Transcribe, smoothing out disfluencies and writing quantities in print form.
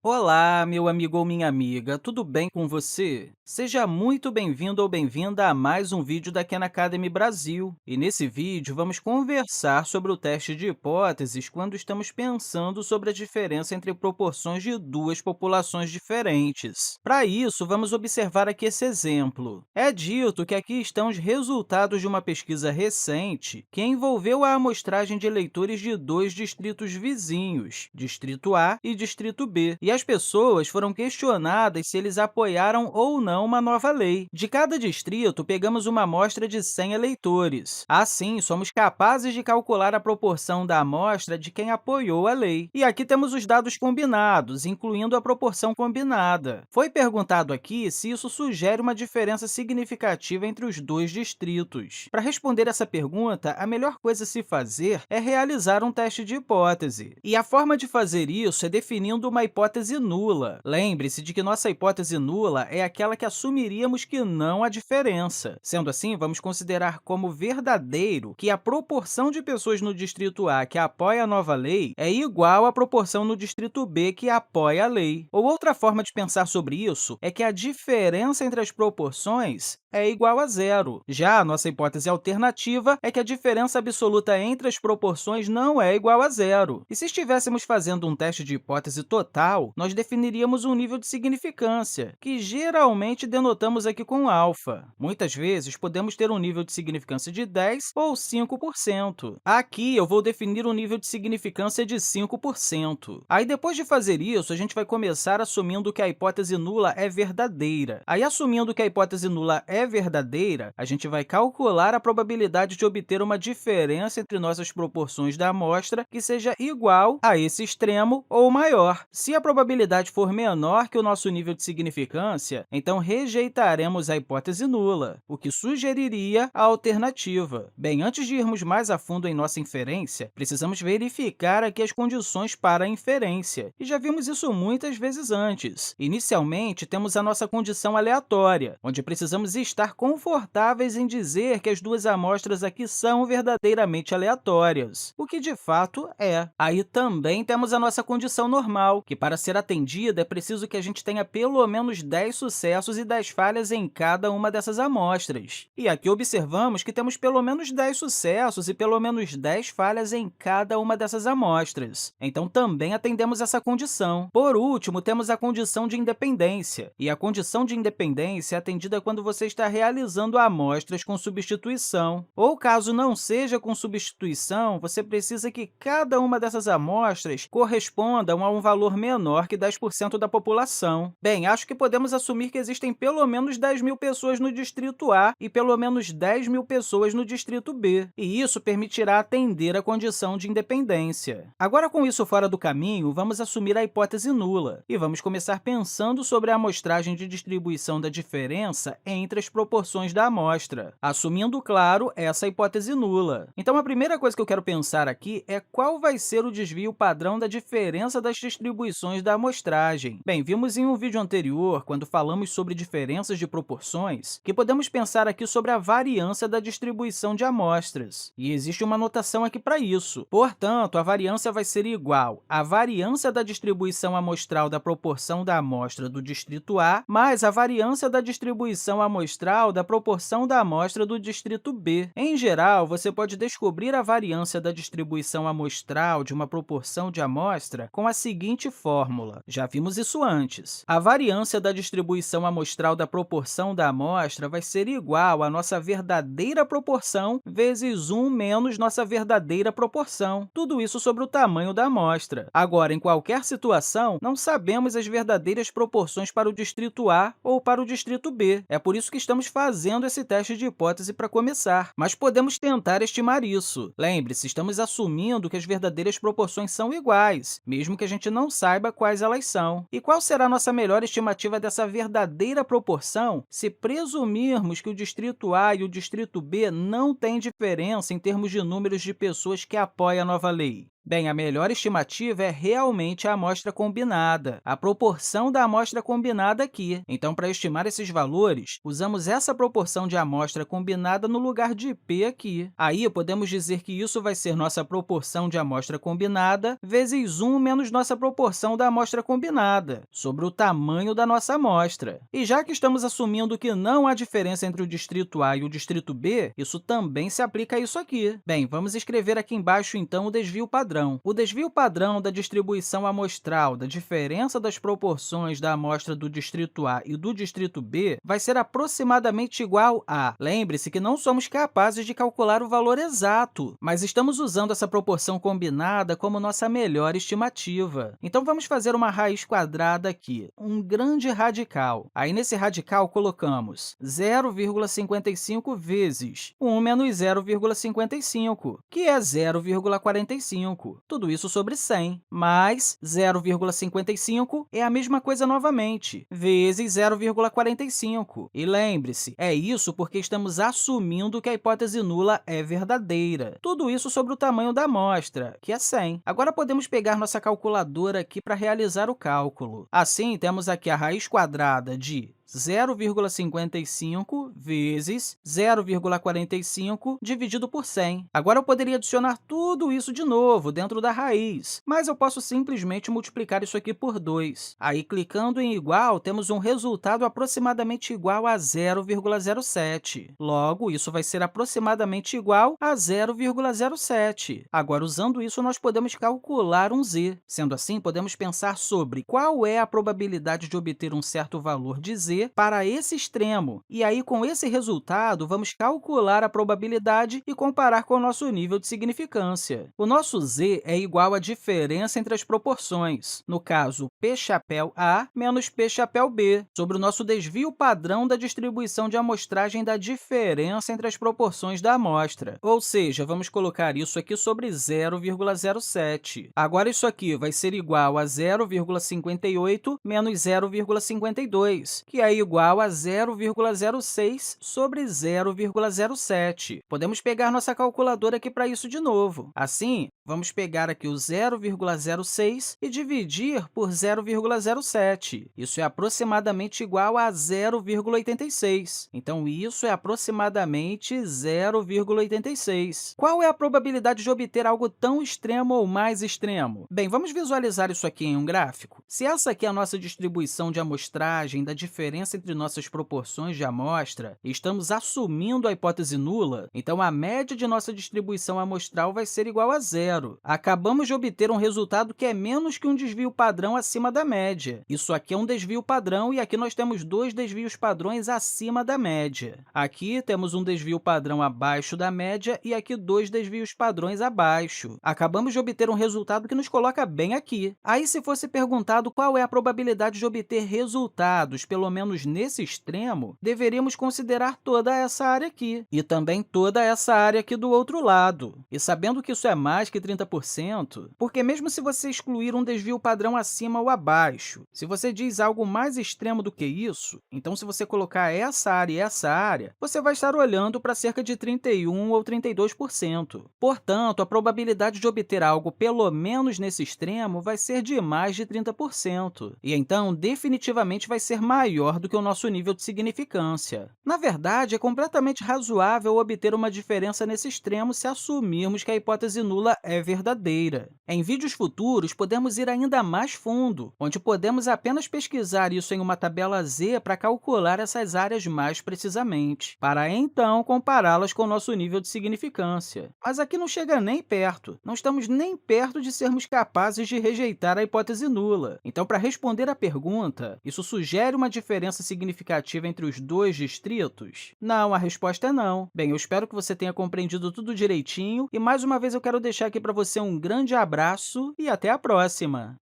Olá, meu amigo ou minha amiga, tudo bem com você? Seja muito bem-vindo ou bem-vinda a mais um vídeo da Khan Academy Brasil. E nesse vídeo, vamos conversar sobre o teste de hipóteses quando estamos pensando sobre a diferença entre proporções de duas populações diferentes. Para isso, vamos observar aqui esse exemplo. É dito que aqui estão os resultados de uma pesquisa recente que envolveu a amostragem de eleitores de dois distritos vizinhos, Distrito A e Distrito B, e as pessoas foram questionadas se eles apoiaram ou não uma nova lei. De cada distrito, pegamos uma amostra de 100 eleitores. Assim, somos capazes de calcular a proporção da amostra de quem apoiou a lei. E aqui temos os dados combinados, incluindo a proporção combinada. Foi perguntado aqui se isso sugere uma diferença significativa entre os dois distritos. Para responder essa pergunta, a melhor coisa a se fazer é realizar um teste de hipótese. E a forma de fazer isso é definindo uma hipótese nula. Lembre-se de que nossa hipótese nula é aquela que assumiríamos que não há diferença. Sendo assim, vamos considerar como verdadeiro que a proporção de pessoas no distrito A que apoia a nova lei é igual à proporção no distrito B que apoia a lei. Ou outra forma de pensar sobre isso é que a diferença entre as proporções é igual a zero. Já a nossa hipótese alternativa é que a diferença absoluta entre as proporções não é igual a zero. E se estivéssemos fazendo um teste de hipótese total, nós definiríamos um nível de significância, que geralmente denotamos aqui com alfa. Muitas vezes, podemos ter um nível de significância de 10 ou 5%. Aqui, eu vou definir um nível de significância de 5%. Aí, depois de fazer isso, a gente vai começar assumindo que a hipótese nula é verdadeira. Aí, assumindo que a hipótese nula é verdadeira, a gente vai calcular a probabilidade de obter uma diferença entre nossas proporções da amostra que seja igual a esse extremo ou maior. Se a probabilidade for menor que o nosso nível de significância, então rejeitaremos a hipótese nula, o que sugeriria a alternativa. Bem, antes de irmos mais a fundo em nossa inferência, precisamos verificar aqui as condições para a inferência, e já vimos isso muitas vezes antes. Inicialmente, temos a nossa condição aleatória, onde precisamos estar confortáveis em dizer que as duas amostras aqui são verdadeiramente aleatórias, o que de fato é. Aí também temos a nossa condição normal, que para ser atendida é preciso que a gente tenha pelo menos 10 sucessos e 10 falhas em cada uma dessas amostras. E aqui observamos que temos pelo menos 10 sucessos e pelo menos 10 falhas em cada uma dessas amostras. Então, também atendemos essa condição. Por último, temos a condição de independência. E a condição de independência é atendida quando você está realizando amostras com substituição. Ou, caso não seja com substituição, você precisa que cada uma dessas amostras corresponda a um valor menor que 10% da população. Bem, acho que podemos assumir que existem pelo menos 10.000 pessoas no distrito A e pelo menos 10.000 pessoas no distrito B, e isso permitirá atender a condição de independência. Agora, com isso fora do caminho, vamos assumir a hipótese nula, e vamos começar pensando sobre a amostragem de distribuição da diferença entre as proporções da amostra, assumindo, claro, essa hipótese nula. Então, a primeira coisa que eu quero pensar aqui é qual vai ser o desvio padrão da diferença das distribuições da amostragem. Bem, vimos em um vídeo anterior, quando falamos sobre diferenças de proporções, que podemos pensar aqui sobre a variância da distribuição de amostras. E existe uma notação aqui para isso. Portanto, a variância vai ser igual à variância da distribuição amostral da proporção da amostra do distrito A mais a variância da distribuição amostral da proporção da amostra do distrito B. Em geral, você pode descobrir a variância da distribuição amostral de uma proporção de amostra com a seguinte fórmula. Já vimos isso antes. A variância da distribuição amostral da proporção da amostra vai ser igual à nossa verdadeira proporção vezes 1 menos nossa verdadeira proporção. Tudo isso sobre o tamanho da amostra. Agora, em qualquer situação, não sabemos as verdadeiras proporções para o distrito A ou para o distrito B. É por isso que estamos fazendo esse teste de hipótese para começar. Mas podemos tentar estimar isso. Lembre-se, estamos assumindo que as verdadeiras proporções são iguais, mesmo que a gente não saiba quais elas são. E qual será a nossa melhor estimativa dessa verdadeira proporção se presumirmos que o distrito A e o distrito B não têm diferença em termos de números de pessoas que apoiam a nova lei? Bem, a melhor estimativa é realmente a amostra combinada, a proporção da amostra combinada aqui. Então, para estimar esses valores, usamos essa proporção de amostra combinada no lugar de p aqui. Aí, podemos dizer que isso vai ser nossa proporção de amostra combinada vezes 1 menos nossa proporção da amostra combinada, sobre o tamanho da nossa amostra. E já que estamos assumindo que não há diferença entre o distrito A e o distrito B, isso também se aplica a isso aqui. Bem, vamos escrever aqui embaixo, então, o desvio padrão. O desvio padrão da distribuição amostral da diferença das proporções da amostra do distrito A e do distrito B vai ser aproximadamente igual a... Lembre-se que não somos capazes de calcular o valor exato, mas estamos usando essa proporção combinada como nossa melhor estimativa. Então, vamos fazer uma raiz quadrada aqui, um grande radical. Aí, nesse radical, colocamos 0,55 vezes 1 menos 0,55, que é 0,45. Tudo isso sobre 100, mais 0,55 é a mesma coisa novamente, vezes 0,45. E lembre-se, é isso porque estamos assumindo que a hipótese nula é verdadeira. Tudo isso sobre o tamanho da amostra, que é 100. Agora, podemos pegar nossa calculadora aqui para realizar o cálculo. Assim, temos aqui a raiz quadrada de 0,55 vezes 0,45 dividido por 100. Agora, eu poderia adicionar tudo isso de novo dentro da raiz, mas eu posso simplesmente multiplicar isso aqui por 2. Aí, clicando em igual, temos um resultado aproximadamente igual a 0,07. Logo, isso vai ser aproximadamente igual a 0,07. Agora, usando isso, nós podemos calcular um z. Sendo assim, podemos pensar sobre qual é a probabilidade de obter um certo valor de z para esse extremo. E aí, com esse resultado, vamos calcular a probabilidade e comparar com o nosso nível de significância. O nosso z é igual à diferença entre as proporções, no caso, p chapéu A menos p chapéu B, sobre o nosso desvio padrão da distribuição de amostragem da diferença entre as proporções da amostra. Ou seja, vamos colocar isso aqui sobre 0,07. Agora, isso aqui vai ser igual a 0,58 menos 0,52, que é igual a 0,06 sobre 0,07. Podemos pegar nossa calculadora aqui para isso de novo. Assim, vamos pegar aqui o 0,06 e dividir por 0,07. Isso é aproximadamente igual a 0,86. Então, isso é aproximadamente 0,86. Qual é a probabilidade de obter algo tão extremo ou mais extremo? Bem, vamos visualizar isso aqui em um gráfico. Se essa aqui é a nossa distribuição de amostragem da diferença entre nossas proporções de amostra e estamos assumindo a hipótese nula, então a média de nossa distribuição amostral vai ser igual a zero. Acabamos de obter um resultado que é menos que um desvio padrão acima da média. Isso aqui é um desvio padrão e aqui nós temos dois desvios padrões acima da média. Aqui temos um desvio padrão abaixo da média e aqui dois desvios padrões abaixo. Acabamos de obter um resultado que nos coloca bem aqui. Aí, se fosse perguntado qual é a probabilidade de obter resultados, pelo menos nesse extremo, deveríamos considerar toda essa área aqui e também toda essa área aqui do outro lado. E sabendo que isso é mais que 30%, porque mesmo se você excluir um desvio padrão acima ou abaixo, se você diz algo mais extremo do que isso, então se você colocar essa área e essa área, você vai estar olhando para cerca de 31% ou 32%. Portanto, a probabilidade de obter algo pelo menos nesse extremo vai ser de mais de 30%. E então, definitivamente, vai ser maior do que o nosso nível de significância. Na verdade, é completamente razoável obter uma diferença nesse extremo se assumirmos que a hipótese nula é verdadeira. Em vídeos futuros, podemos ir ainda mais fundo, onde podemos apenas pesquisar isso em uma tabela Z para calcular essas áreas mais precisamente, para então compará-las com o nosso nível de significância. Mas aqui não chega nem perto. Não estamos nem perto de sermos capazes de rejeitar a hipótese nula. Então, para responder à pergunta, isso sugere uma diferença significativa entre os dois distritos? Não, a resposta é não. Bem, eu espero que você tenha compreendido tudo direitinho e, mais uma vez, eu quero deixar aqui para você um grande abraço e até a próxima!